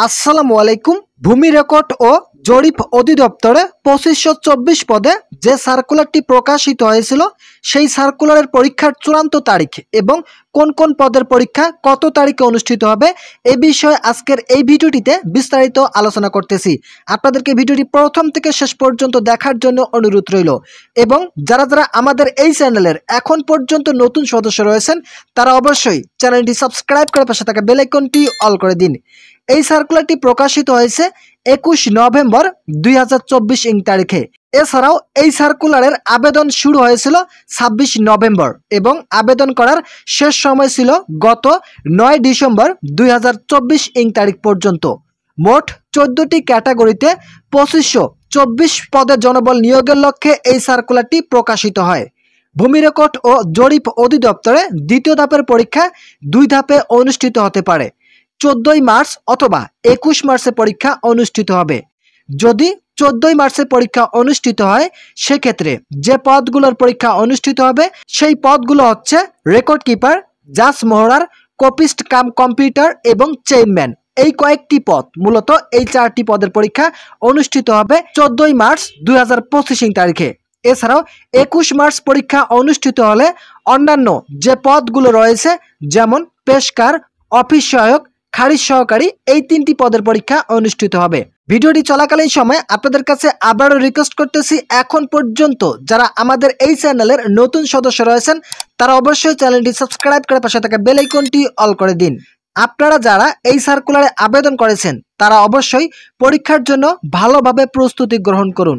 আসসালামু আলাইকুম। ভূমি রেকর্ড ও জরিপ অধিদপ্তরে 2524 পদে যে সার্কুলারটি প্রকাশিত হয়েছিল সেই সার্কুলারের পরীক্ষার চূড়ান্ত তারিখ এবং কোন কোন পদের পরীক্ষা কত তারিখে অনুষ্ঠিত হবে এই বিষয়ে আজকের এই ভিডিওটিতে বিস্তারিত আলোচনা করতেছি। আপনাদেরকে ভিডিওটি প্রথম থেকে শেষ পর্যন্ত দেখার জন্য অনুরোধ রইল এবং যারা যারা আমাদের এই চ্যানেলের এখন পর্যন্ত নতুন সদস্য রয়েছেন তারা অবশ্যই চ্যানেলটি সাবস্ক্রাইব করে পাশে থাকা বেল আইকনটি অল করে দিন। এই সার্কুলারটি প্রকাশিত হয়েছে 21 নভেম্বর 2024 ইং তারিখে। এছাড়াও এই সার্কুলারের আবেদন শুরু হয়েছিল 26 নভেম্বর এবং আবেদন করার শেষ সময় ছিল গত 9 ডিসেম্বর 2024 ইং তারিখ পর্যন্ত। মোট 14টি ক্যাটাগরিতে 2524 পদে জনবল নিয়োগের লক্ষ্যে এই সার্কুলারটি প্রকাশিত হয়। ভূমি রেকর্ড ও জরিপ অধিদপ্তরে দ্বিতীয় ধাপের পরীক্ষা 2 ধাপে অনুষ্ঠিত হতে পারে। 14 মার্চ অথবা 21 মার্চে পরীক্ষা অনুষ্ঠিত হবে। যদি 14 মার্চে পরীক্ষা অনুষ্ঠিত হয় সেক্ষেত্রে যে পদগুলোর পরীক্ষা অনুষ্ঠিত হবে সেই পদগুলো হচ্ছে রেকর্ড কিপার, জাজ মোহরার, কপিস্ট কাম কম্পিউটার এবং চেইনম্যান। এই কয়েকটি পদ, মূলত এই 4টি পদের পরীক্ষা অনুষ্ঠিত হবে 14 মার্চ 2025 তারিখে। এছাড়াও 21 মার্চ পরীক্ষা অনুষ্ঠিত হলে অন্যান্য যে পদগুলো রয়েছে যেমন পেশকার, অফিস সহায়ক, খারিজ সহকারী, এই 3টি পদের পরীক্ষা অনুষ্ঠিত হবে। ভিডিওটি চলাকালীন সময় আপনাদের কাছে আবারও রিকোয়েস্ট করতেছি, এখন পর্যন্ত যারা আমাদের এই চ্যানেলের নতুন সদস্য রয়েছেন তারা অবশ্যই চ্যানেলটি সাবস্ক্রাইব করে পাশে থাকা বেল আইকনটি অল করে দিন। আপনারা যারা এই সার্কুলারে আবেদন করেছেন তারা অবশ্যই পরীক্ষার জন্য ভালোভাবে প্রস্তুতি গ্রহণ করুন।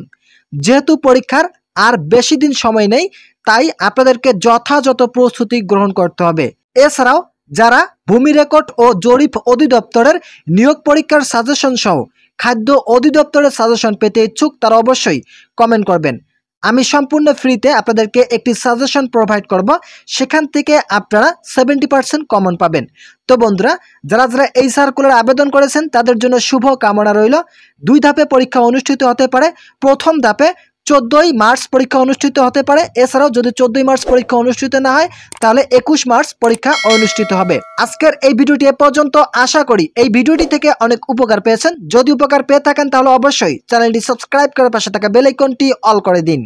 যেহেতু পরীক্ষার আর বেশি দিন সময় নেই তাই আপনাদেরকে যথাযথ প্রস্তুতি গ্রহণ করতে হবে। এছাড়াও যারা ভূমি রেকর্ড ও জরিপ অধিদপ্তরের নিয়োগ পরীক্ষার সাজেশন সহ খাদ্য অধিদপ্তরের সাজেশন পেতে ইচ্ছুক তারা অবশ্যই কমেন্ট করবেন। আমি সম্পূর্ণ ফ্রিতে আপনাদেরকে একটি সাজেশন প্রোভাইড করব, সেখান থেকে আপনারা 70% কমন পাবেন। তো বন্ধুরা, যারা যারা এই সার্কুলার আবেদন করেছেন তাদের জন্য শুভ কামনা রইল। 2 ধাপে পরীক্ষা অনুষ্ঠিত হতে পারে। প্রথম ধাপে 14 মার্চ পরীক্ষা অনুষ্ঠিত হতে পারে। এছাড়াও যদি 14 মার্চ পরীক্ষা অনুষ্ঠিত না হয় তাহলে 21 মার্চ পরীক্ষা অনুষ্ঠিত হবে। আজকের এই ভিডিওটি এ পর্যন্ত। আশা করি এই ভিডিওটি থেকে অনেক উপকার পেয়েছেন। যদি উপকার পেয়ে থাকেন তাহলে অবশ্যই চ্যানেলটি সাবস্ক্রাইব করে পাশে থাকা বেল আইকনটি অল করে দিন।